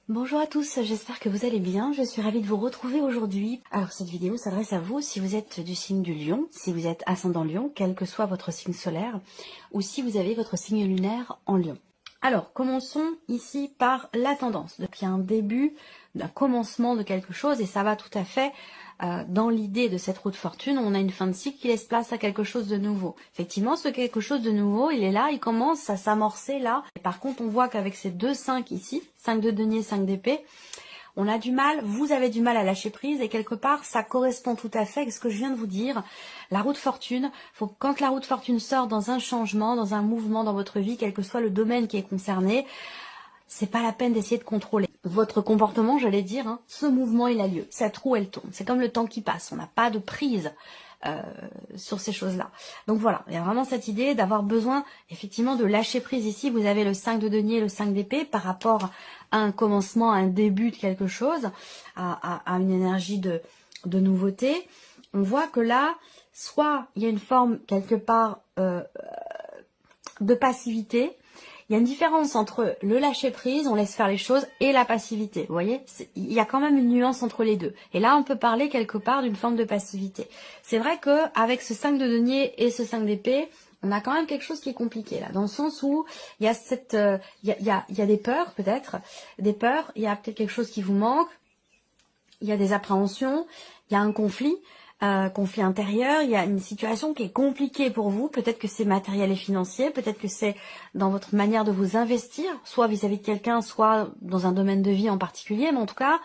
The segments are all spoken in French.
Bonjour à tous, j'espère que vous allez bien. Je suis ravie de vous retrouver aujourd'hui. Alors cette vidéo s'adresse à vous si vous êtes du signe du Lion, si vous êtes ascendant Lion, quel que soit votre signe solaire, ou si vous avez votre signe lunaire en Lion. Alors commençons ici par la tendance. Donc il y a un début, d'un commencement de quelque chose et ça va tout à fait dans l'idée de cette roue de fortune. On a une fin de cycle qui laisse place à quelque chose de nouveau. Effectivement, ce quelque chose de nouveau, il est là, il commence à s'amorcer là. Et par contre, on voit qu'avec ces deux 5 ici, 5 de denier, 5 d'épée, on a du mal, vous avez du mal à lâcher prise et quelque part, ça correspond tout à fait à ce que je viens de vous dire. La roue de fortune, quand la roue de fortune sort dans un changement, dans un mouvement dans votre vie, quel que soit le domaine qui est concerné, c'est pas la peine d'essayer de contrôler votre comportement, j'allais dire. Hein. Ce mouvement, il a lieu. Cette roue, elle tourne. C'est comme le temps qui passe. On n'a pas de prise sur ces choses-là. Donc voilà, il y a vraiment cette idée d'avoir besoin, effectivement, de lâcher prise ici. Vous avez le 5 de denier et le 5 d'épée par rapport à un commencement, à un début de quelque chose, à une énergie de nouveauté. On voit que là, soit il y a une forme, quelque part, de passivité. Il y a une différence entre le lâcher prise, on laisse faire les choses, et la passivité. Vous voyez, il y a quand même une nuance entre les deux. Et là, on peut parler quelque part d'une forme de passivité. C'est vrai que avec ce 5 de denier et ce 5 d'épée, on a quand même quelque chose qui est compliqué là, dans le sens où il y a cette, il y a des peurs peut-être, des peurs. Il y a peut-être quelque chose qui vous manque. Il y a des appréhensions. Il y a un conflit. Conflit intérieur, il y a une situation qui est compliquée pour vous, peut-être que c'est matériel et financier, peut-être que c'est dans votre manière de vous investir, soit vis-à-vis de quelqu'un, soit dans un domaine de vie en particulier, mais en tout cas,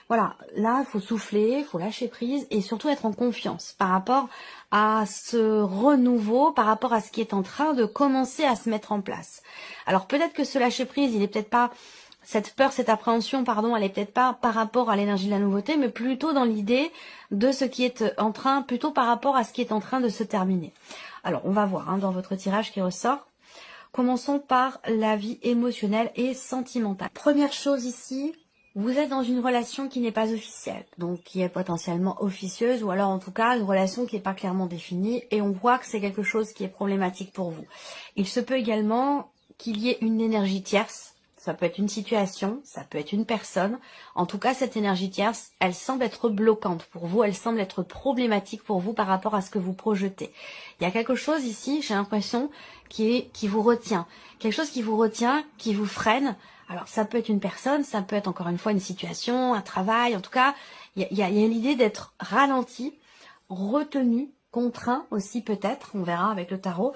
voilà, là, il faut souffler, il faut lâcher prise et surtout être en confiance par rapport à ce renouveau, par rapport à ce qui est en train de commencer à se mettre en place. Alors peut-être que ce lâcher prise, il est peut-être pas... Cette peur, cette appréhension, pardon, elle est peut-être pas par rapport à l'énergie de la nouveauté, mais plutôt dans l'idée de ce qui est en train, plutôt par rapport à ce qui est en train de se terminer. Alors, on va voir dans votre tirage qui ressort. Commençons par la vie émotionnelle et sentimentale. Première chose ici, vous êtes dans une relation qui n'est pas officielle, donc qui est potentiellement officieuse, ou alors en tout cas une relation qui n'est pas clairement définie, et on voit que c'est quelque chose qui est problématique pour vous. Il se peut également qu'il y ait une énergie tierce. Ça peut être une situation, ça peut être une personne. En tout cas, cette énergie tierce, elle semble être bloquante pour vous, elle semble être problématique pour vous par rapport à ce que vous projetez. Il y a quelque chose ici, j'ai l'impression, qui vous retient. Quelque chose qui vous retient, qui vous freine. Alors, ça peut être une personne, ça peut être encore une fois une situation, un travail. En tout cas, il y a l'idée d'être ralenti, retenu, contraint aussi peut-être, on verra avec le tarot,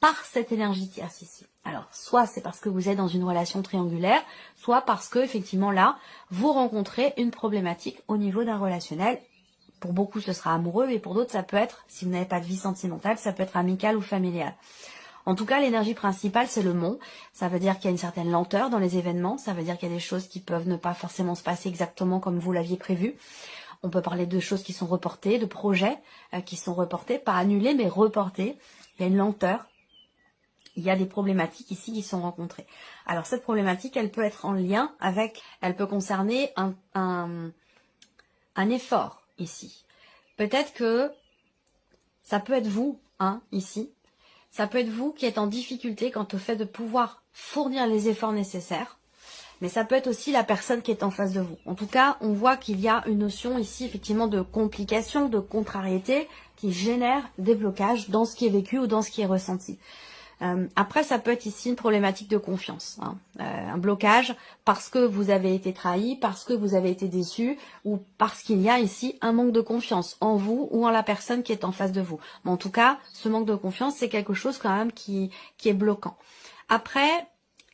par cette énergie tierce ici. Alors, soit c'est parce que vous êtes dans une relation triangulaire, soit parce que, effectivement, là, vous rencontrez une problématique au niveau d'un relationnel. Pour beaucoup, ce sera amoureux, et pour d'autres, ça peut être, si vous n'avez pas de vie sentimentale, ça peut être amical ou familial. En tout cas, l'énergie principale, c'est le mont. Ça veut dire qu'il y a une certaine lenteur dans les événements. Ça veut dire qu'il y a des choses qui peuvent ne pas forcément se passer exactement comme vous l'aviez prévu. On peut parler de choses qui sont reportées, de projets qui sont reportés, pas annulés, mais reportés. Il y a une lenteur. Il y a des problématiques ici qui sont rencontrées. Alors cette problématique, elle peut être en lien avec, elle peut concerner un effort ici. Peut-être que ça peut être vous, ici. Ça peut être vous qui êtes en difficulté quant au fait de pouvoir fournir les efforts nécessaires. Mais ça peut être aussi la personne qui est en face de vous. En tout cas, on voit qu'il y a une notion ici, effectivement, de complication, de contrariété, qui génère des blocages dans ce qui est vécu ou dans ce qui est ressenti. Après, ça peut être ici une problématique de confiance, un blocage parce que vous avez été trahi, parce que vous avez été déçu, ou parce qu'il y a ici un manque de confiance en vous ou en la personne qui est en face de vous. Mais en tout cas, ce manque de confiance, c'est quelque chose quand même qui est bloquant. Après,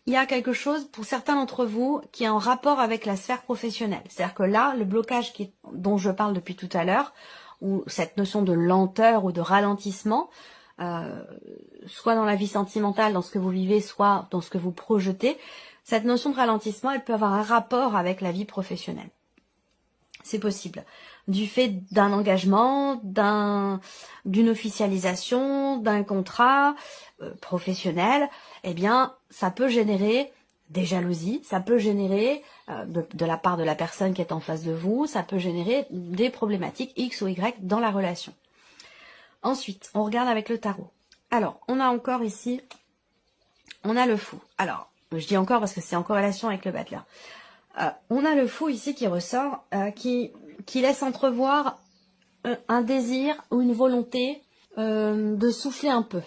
il y a quelque chose pour certains d'entre vous qui est en rapport avec la sphère professionnelle. C'est-à-dire que là, le blocage dont je parle depuis tout à l'heure, ou cette notion de lenteur ou de ralentissement, soit dans la vie sentimentale, dans ce que vous vivez, soit dans ce que vous projetez, cette notion de ralentissement, elle peut avoir un rapport avec la vie professionnelle. C'est possible. Du fait d'un engagement, d'une officialisation, d'un contrat professionnel, eh bien, ça peut générer des jalousies, ça peut générer de la part de la personne qui est en face de vous, ça peut générer des problématiques X ou Y dans la relation. Ensuite, on regarde avec le tarot. Alors, on a encore ici, on a le fou. Alors, je dis encore parce que c'est en corrélation avec le battleur. On a le fou ici qui ressort, qui laisse entrevoir un désir ou une volonté de souffler un peu.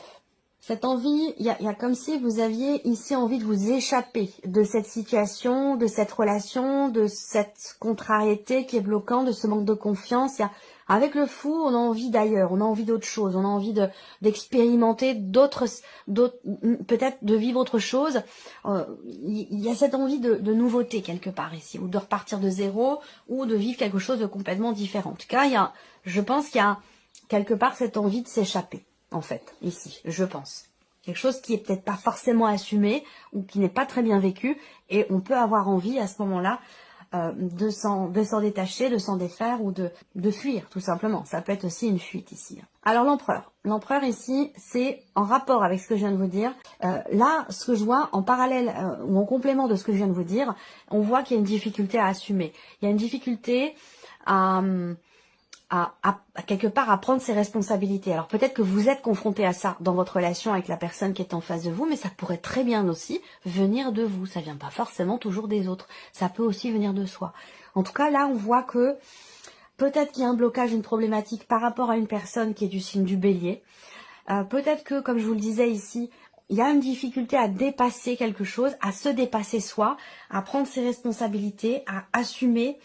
Cette envie, il y a comme si vous aviez ici envie de vous échapper de cette situation, de cette relation, de cette contrariété qui est bloquante, de ce manque de confiance. Avec le fou, on a envie d'ailleurs, on a envie d'autre chose, on a envie d'expérimenter d'autres, peut-être de vivre autre chose. Il y a cette envie de nouveauté quelque part ici, ou de repartir de zéro, ou de vivre quelque chose de complètement différent. En tout cas, je pense qu'il y a quelque part cette envie de s'échapper. En fait, ici, je pense. Quelque chose qui est peut-être pas forcément assumé ou qui n'est pas très bien vécu et on peut avoir envie à ce moment-là de s'en détacher, de s'en défaire ou de fuir tout simplement. Ça peut être aussi une fuite ici. Alors l'empereur. L'empereur ici, c'est en rapport avec ce que je viens de vous dire. Là, ce que je vois en parallèle ou en complément de ce que je viens de vous dire, on voit qu'il y a une difficulté à assumer. Il y a une difficulté à quelque part à prendre ses responsabilités. Alors peut-être que vous êtes confronté à ça dans votre relation avec la personne qui est en face de vous, mais ça pourrait très bien aussi venir de vous. Ça vient pas forcément toujours des autres. Ça peut aussi venir de soi. En tout cas, là, on voit que peut-être qu'il y a un blocage, une problématique par rapport à une personne qui est du signe du bélier. Peut-être que, comme je vous le disais ici, il y a une difficulté à dépasser quelque chose, à se dépasser soi, à prendre ses responsabilités, à assumer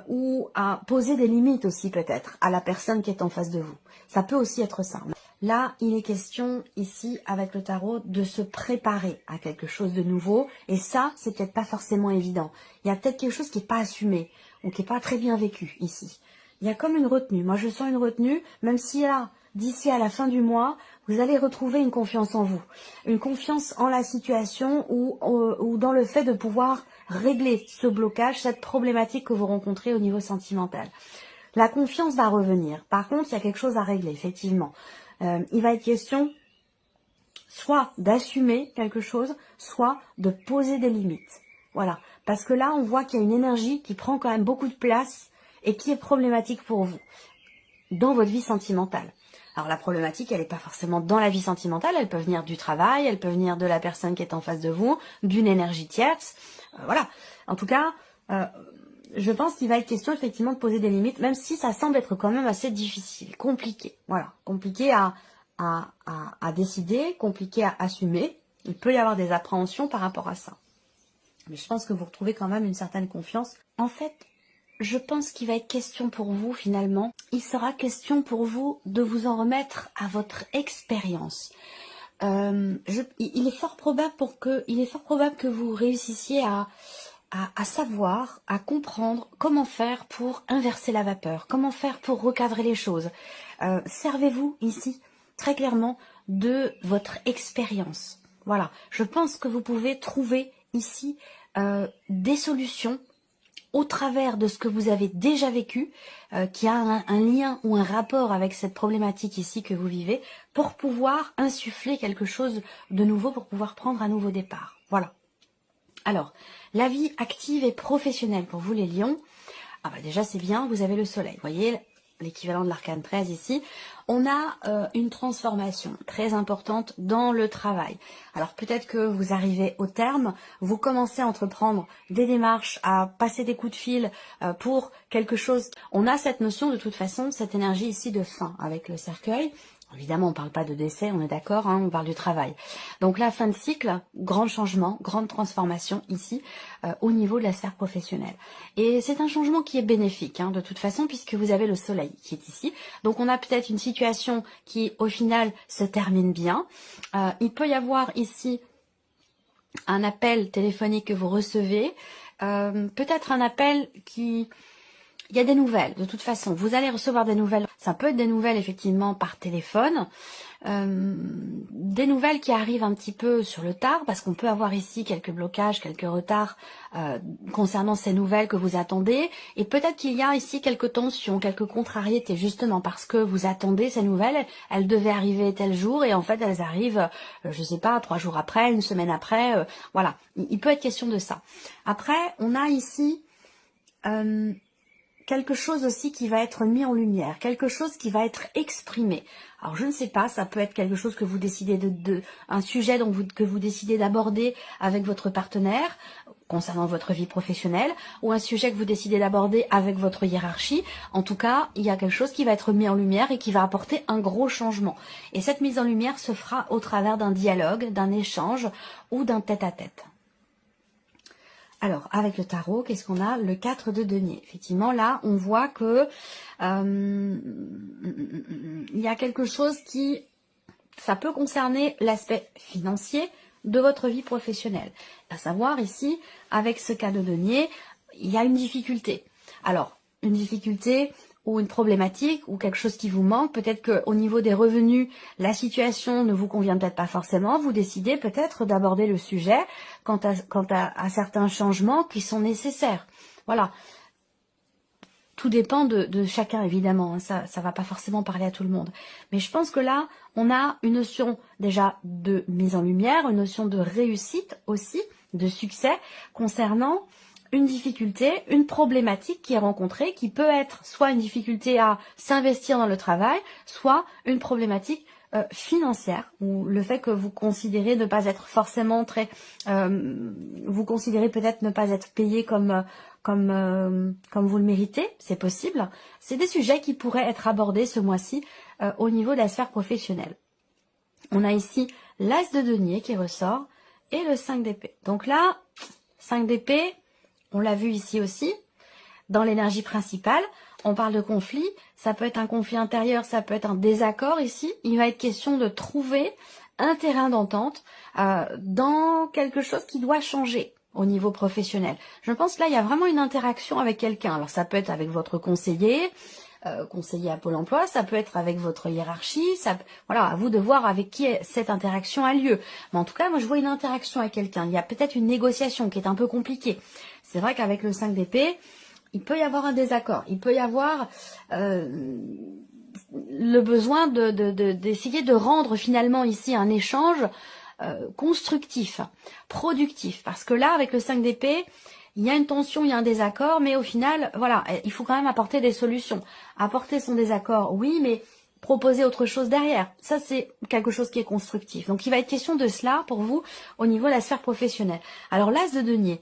ou à poser des limites aussi peut-être à la personne qui est en face de vous. Ça peut aussi être ça. Là, il est question ici avec le tarot de se préparer à quelque chose de nouveau et ça, c'est peut-être pas forcément évident. Il y a peut-être quelque chose qui n'est pas assumé ou qui n'est pas très bien vécu ici. Il y a comme une retenue. Moi, je sens une retenue, même si là, d'ici à la fin du mois, vous allez retrouver une confiance en vous. Une confiance en la situation ou dans le fait de pouvoir régler ce blocage, cette problématique que vous rencontrez au niveau sentimental. La confiance va revenir. Par contre, il y a quelque chose à régler, effectivement. Il va être question soit d'assumer quelque chose, soit de poser des limites. Voilà. Parce que là, on voit qu'il y a une énergie qui prend quand même beaucoup de place et qui est problématique pour vous dans votre vie sentimentale. Alors la problématique, elle n'est pas forcément dans la vie sentimentale, elle peut venir du travail, elle peut venir de la personne qui est en face de vous, d'une énergie tierce, voilà. En tout cas, je pense qu'il va être question effectivement de poser des limites, même si ça semble être quand même assez difficile, compliqué, voilà, compliqué à décider, compliqué à assumer. Il peut y avoir des appréhensions par rapport à ça. Mais je pense que vous retrouvez quand même une certaine confiance. En fait, je pense qu'il va être question pour vous finalement, il sera question pour vous de vous en remettre à votre expérience. Il est fort probable que vous réussissiez à savoir, à comprendre comment faire pour inverser la vapeur, comment faire pour recadrer les choses. Servez-vous ici très clairement de votre expérience. Voilà, je pense que vous pouvez trouver ici des solutions au travers de ce que vous avez déjà vécu, qui a un lien ou un rapport avec cette problématique ici que vous vivez, pour pouvoir insuffler quelque chose de nouveau, pour pouvoir prendre un nouveau départ. Voilà. Alors, la vie active et professionnelle pour vous les lions, ah bah déjà c'est bien, vous avez le soleil, vous voyez l'équivalent de l'arcane 13 ici, on a une transformation très importante dans le travail. Alors peut-être que vous arrivez au terme, vous commencez à entreprendre des démarches, à passer des coups de fil pour quelque chose. On a cette notion de toute façon, cette énergie ici de fin avec le cercueil. Évidemment, on ne parle pas de décès, on est d'accord, hein, on parle du travail. Donc la fin de cycle, grand changement, grande transformation ici au niveau de la sphère professionnelle. Et c'est un changement qui est bénéfique, hein, de toute façon, puisque vous avez le soleil qui est ici. Donc on a peut-être une situation qui, au final, se termine bien. Il peut y avoir ici un appel téléphonique que vous recevez, peut-être un appel qui... Il y a des nouvelles, de toute façon, vous allez recevoir des nouvelles. Ça peut être des nouvelles effectivement par téléphone, des nouvelles qui arrivent un petit peu sur le tard, parce qu'on peut avoir ici quelques blocages, quelques retards concernant ces nouvelles que vous attendez, et peut-être qu'il y a ici quelques tensions, quelques contrariétés, justement parce que vous attendez ces nouvelles, elles devaient arriver tel jour, et en fait elles arrivent, je sais pas, 3 jours après, une semaine après, voilà, il peut être question de ça. Après, on a ici... quelque chose aussi qui va être mis en lumière, quelque chose qui va être exprimé. Alors je ne sais pas, ça peut être quelque chose que vous décidez un sujet que vous décidez d'aborder avec votre partenaire concernant votre vie professionnelle, ou un sujet que vous décidez d'aborder avec votre hiérarchie. En tout cas, il y a quelque chose qui va être mis en lumière et qui va apporter un gros changement. Et cette mise en lumière se fera au travers d'un dialogue, d'un échange ou d'un tête-à-tête. Alors, avec le tarot, qu'est-ce qu'on a? Le 4 de denier. Effectivement, là, on voit que il y a quelque chose ça peut concerner l'aspect financier de votre vie professionnelle. À savoir, ici, avec ce cas de denier, il y a une difficulté. Alors, une difficulté ou une problématique ou quelque chose qui vous manque, peut-être qu'au niveau des revenus, la situation ne vous convient peut-être pas forcément, vous décidez peut-être d'aborder le sujet quant à certains changements qui sont nécessaires. Voilà. Tout dépend de chacun, évidemment, hein. Ça va pas forcément parler à tout le monde. Mais je pense que là, on a une notion déjà de mise en lumière, une notion de réussite aussi, de succès, concernant une difficulté, une problématique qui est rencontrée, qui peut être soit une difficulté à s'investir dans le travail, soit une problématique financière, ou le fait que vous considérez ne pas être forcément vous considérez peut-être ne pas être payé comme vous le méritez, c'est possible. C'est des sujets qui pourraient être abordés ce mois-ci au niveau de la sphère professionnelle. On a ici l'As de denier qui ressort et le 5 d'épée. Donc là, 5 d'épée, on l'a vu ici aussi, dans l'énergie principale, on parle de conflit, ça peut être un conflit intérieur, ça peut être un désaccord ici. Il va être question de trouver un terrain d'entente dans quelque chose qui doit changer au niveau professionnel. Je pense que là, il y a vraiment une interaction avec quelqu'un. Alors ça peut être avec votre conseiller à Pôle emploi, ça peut être avec votre hiérarchie, voilà, à vous de voir avec qui cette interaction a lieu. Mais en tout cas, moi je vois une interaction avec quelqu'un. Il y a peut-être une négociation qui est un peu compliquée. C'est vrai qu'avec le 5 d'épée, il peut y avoir un désaccord, il peut y avoir le besoin d'essayer de rendre finalement ici un échange constructif, productif. Parce que là, avec le 5 d'épée, il y a une tension, il y a un désaccord, mais au final, voilà, il faut quand même apporter des solutions. Apporter son désaccord, oui, mais proposer autre chose derrière. Ça, c'est quelque chose qui est constructif. Donc, il va être question de cela pour vous au niveau de la sphère professionnelle. Alors, l'As de denier.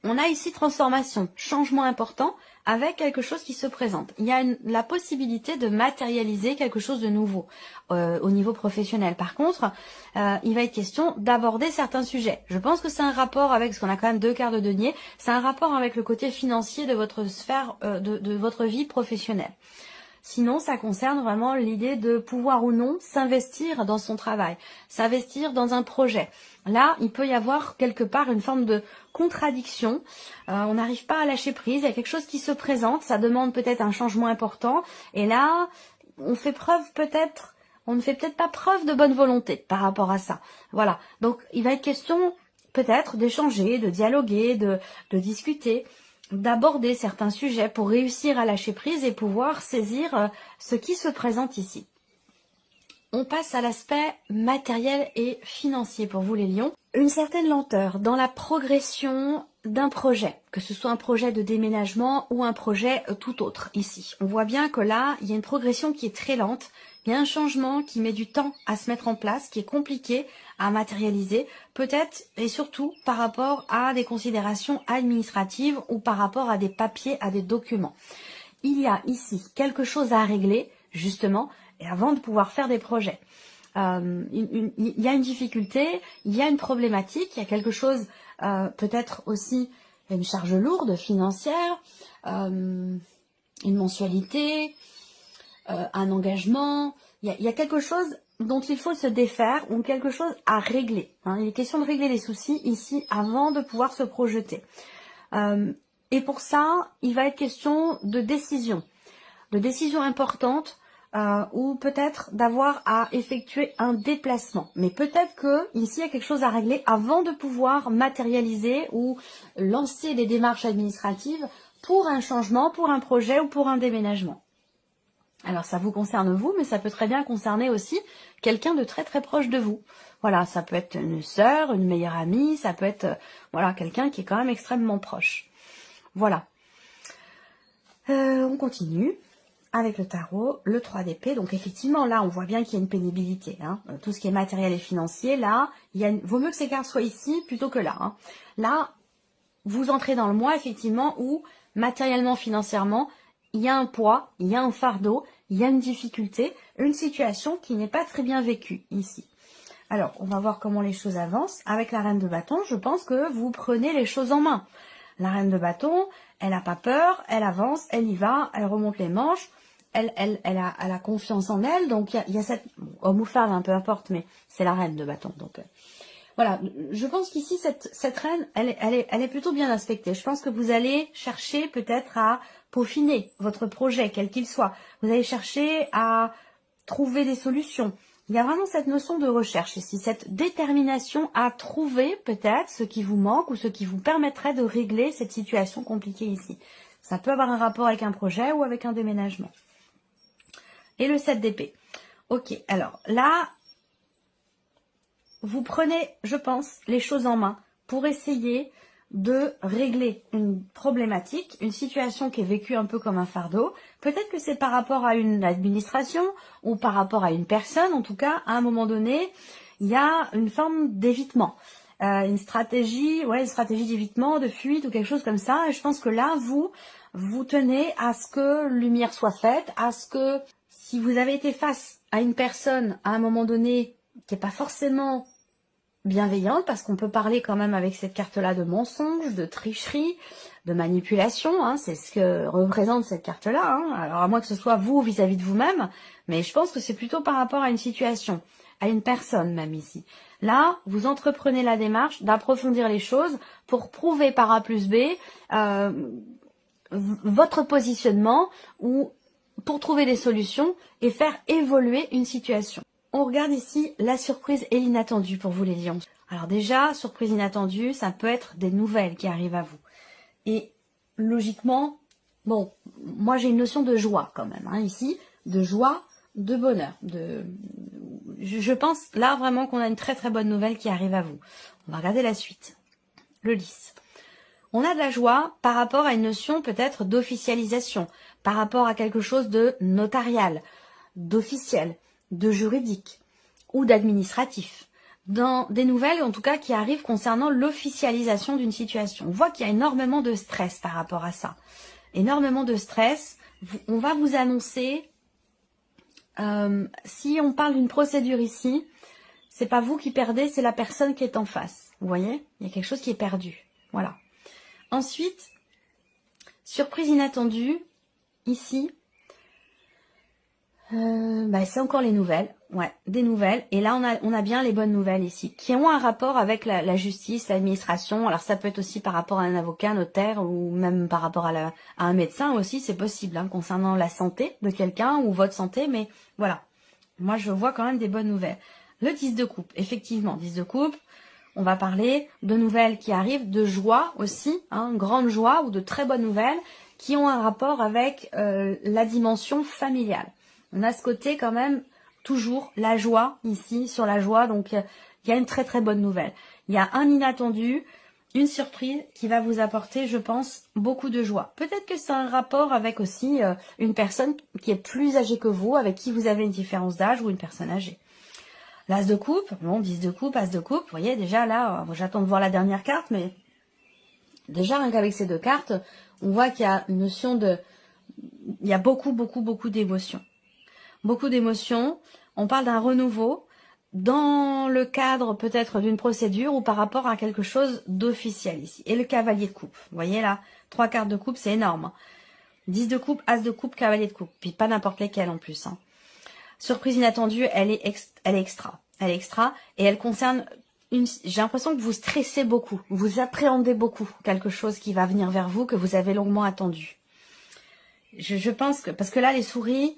On a ici transformation, changement important avec quelque chose qui se présente. Il y a la possibilité de matérialiser quelque chose de nouveau au niveau professionnel. Par contre, il va être question d'aborder certains sujets. Je pense que c'est un rapport avec, parce qu'on a quand même 2 quarts de denier, c'est un rapport avec le côté financier de votre sphère, de votre vie professionnelle. Sinon, ça concerne vraiment l'idée de pouvoir ou non s'investir dans son travail, s'investir dans un projet. Là, il peut y avoir quelque part une forme de contradiction. On n'arrive pas à lâcher prise, il y a quelque chose qui se présente, ça demande peut-être un changement important. Et là, on ne fait peut-être pas preuve de bonne volonté par rapport à ça. Voilà, donc il va être question peut-être d'échanger, de dialoguer, de discuter, d'aborder certains sujets pour réussir à lâcher prise et pouvoir saisir ce qui se présente ici. On passe à l'aspect matériel et financier pour vous les lions. Une certaine lenteur dans la progression d'un projet, que ce soit un projet de déménagement ou un projet tout autre ici. On voit bien que là, il y a une progression qui est très lente, il y a un changement qui met du temps à se mettre en place, qui est compliqué à matérialiser, peut-être et surtout par rapport à des considérations administratives ou par rapport à des papiers, à des documents. Il y a ici quelque chose à régler, justement, et avant de pouvoir faire des projets. Il y a une difficulté, il y a une problématique, il y a quelque chose, peut-être aussi une charge lourde financière, une mensualité, un engagement. Il y a quelque chose dont il faut se défaire ou quelque chose à régler. Il est question de régler les soucis ici avant de pouvoir se projeter. Et pour ça, il va être question de décisions importantes, ou peut-être d'avoir à effectuer un déplacement. Mais peut-être que ici il y a quelque chose à régler avant de pouvoir matérialiser ou lancer des démarches administratives pour un changement, pour un projet ou pour un déménagement. Alors ça vous concerne vous, mais ça peut très bien concerner aussi quelqu'un de très très proche de vous. Voilà, ça peut être une sœur, une meilleure amie, ça peut être voilà quelqu'un qui est quand même extrêmement proche. Voilà. On continue avec le tarot, le 3 d'épée. Donc effectivement, là, on voit bien qu'il y a une pénibilité. Hein. Tout ce qui est matériel et financier, là, vaut mieux que ces cartes soient ici plutôt que là. Hein. Là, vous entrez dans le mois, effectivement, où matériellement, financièrement, il y a un poids, il y a un fardeau, il y a une difficulté, une situation qui n'est pas très bien vécue ici. Alors, on va voir comment les choses avancent. Avec la reine de bâton, je pense que vous prenez les choses en main. La reine de bâton, elle n'a pas peur, elle avance, elle y va, elle remonte les manches, elle a confiance en elle. Donc, il y a cette... homme ou femme, hein, peu importe, mais c'est la reine de bâton. Donc, voilà, je pense qu'ici, cette reine, elle est plutôt bien aspectée. Je pense que vous allez chercher peut-être à peaufiner votre projet, quel qu'il soit. Vous allez chercher à trouver des solutions. Il y a vraiment cette notion de recherche ici, cette détermination à trouver peut-être ce qui vous manque ou ce qui vous permettrait de régler cette situation compliquée ici. Ça peut avoir un rapport avec un projet ou avec un déménagement. Et le 7 d'épée. Ok, alors là, vous prenez, je pense, les choses en main pour essayer de régler une problématique, une situation qui est vécue un peu comme un fardeau. Peut-être que c'est par rapport à une administration ou par rapport à une personne. En tout cas, à un moment donné, il y a une forme d'évitement. Une stratégie d'évitement, de fuite ou quelque chose comme ça. Et je pense que là, vous tenez à ce que lumière soit faite, à ce que si vous avez été face à une personne à un moment donné qui n'est pas forcément bienveillante, parce qu'on peut parler quand même avec cette carte-là de mensonge, de tricherie, de manipulation, hein, c'est ce que représente cette carte-là. Hein. Alors à moins que ce soit vous vis-à-vis de vous-même, mais je pense que c'est plutôt par rapport à une situation, à une personne même ici. Là, vous entreprenez la démarche d'approfondir les choses pour prouver par A plus B votre positionnement ou pour trouver des solutions et faire évoluer une situation. On regarde ici la surprise et l'inattendu pour vous les lions. Alors déjà, surprise inattendue, ça peut être des nouvelles qui arrivent à vous. Et logiquement, bon, moi j'ai une notion de joie quand même, hein, ici, de joie, de bonheur. Je pense là vraiment qu'on a une très très bonne nouvelle qui arrive à vous. On va regarder la suite. Le lys. On a de la joie par rapport à une notion peut-être d'officialisation, par rapport à quelque chose de notarial, d'officiel, de juridique ou d'administratif. Dans des nouvelles, en tout cas, qui arrivent concernant l'officialisation d'une situation. On voit qu'il y a énormément de stress par rapport à ça. Énormément de stress. On va vous annoncer, si on parle d'une procédure ici, c'est pas vous qui perdez, c'est la personne qui est en face. Vous voyez? Il y a quelque chose qui est perdu. Voilà. Ensuite, surprise inattendue, ici, c'est encore les nouvelles, ouais, des nouvelles. Et là, on a bien les bonnes nouvelles ici, qui ont un rapport avec la justice, l'administration. Alors ça peut être aussi par rapport à un avocat, notaire, ou même par rapport à un médecin aussi, c'est possible, hein, concernant la santé de quelqu'un ou votre santé. Mais voilà, moi je vois quand même des bonnes nouvelles. Le 10 de coupe, effectivement, 10 de coupe. On va parler de nouvelles qui arrivent, de joie aussi, hein, grande joie ou de très bonnes nouvelles qui ont un rapport avec la dimension familiale. On a ce côté quand même, toujours, la joie ici, sur la joie, donc il y a une très très bonne nouvelle. Il y a un inattendu, une surprise qui va vous apporter, je pense, beaucoup de joie. Peut-être que c'est un rapport avec aussi une personne qui est plus âgée que vous, avec qui vous avez une différence d'âge ou une personne âgée. L'as de coupe, bon, 10 de coupe, as de coupe, vous voyez, déjà là, j'attends de voir la dernière carte, mais déjà, rien qu'avec ces deux cartes, on voit qu'il y a une notion de... Il y a beaucoup d'émotions. Beaucoup d'émotions, on parle d'un renouveau dans le cadre peut-être d'une procédure ou par rapport à quelque chose d'officiel ici. Et le cavalier de coupe, vous voyez là, 3 cartes de coupe, c'est énorme. 10 de coupe, as de coupe, cavalier de coupe, puis pas n'importe lesquelles en plus, hein. Surprise inattendue, elle est extra. Elle est extra et elle concerne j'ai l'impression que vous stressez beaucoup, vous appréhendez beaucoup quelque chose qui va venir vers vous, que vous avez longuement attendu. Je pense que, parce que là, les souris,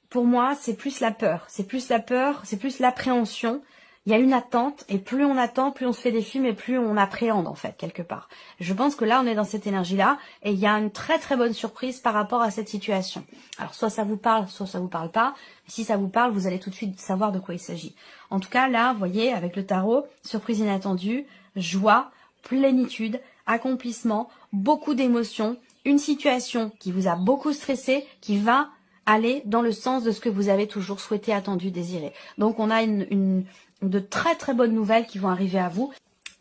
pour moi, c'est plus la peur. C'est plus la peur, c'est plus l'appréhension. Il y a une attente, et plus on attend, plus on se fait des films, et plus on appréhende, en fait, quelque part. Je pense que là, on est dans cette énergie-là, et il y a une très très bonne surprise par rapport à cette situation. Alors, soit ça vous parle, soit ça vous parle pas. Si ça vous parle, vous allez tout de suite savoir de quoi il s'agit. En tout cas, là, vous voyez, avec le tarot, surprise inattendue, joie, plénitude, accomplissement, beaucoup d'émotions, une situation qui vous a beaucoup stressé, qui va aller dans le sens de ce que vous avez toujours souhaité, attendu, désiré. Donc on a de très très bonnes nouvelles qui vont arriver à vous.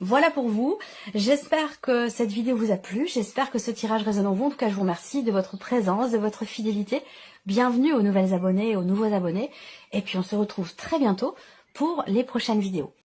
Voilà pour vous, j'espère que cette vidéo vous a plu, j'espère que ce tirage résonne en vous. En tout cas, je vous remercie de votre présence, de votre fidélité. Bienvenue aux nouvelles abonnées et aux nouveaux abonnés. Et puis on se retrouve très bientôt pour les prochaines vidéos.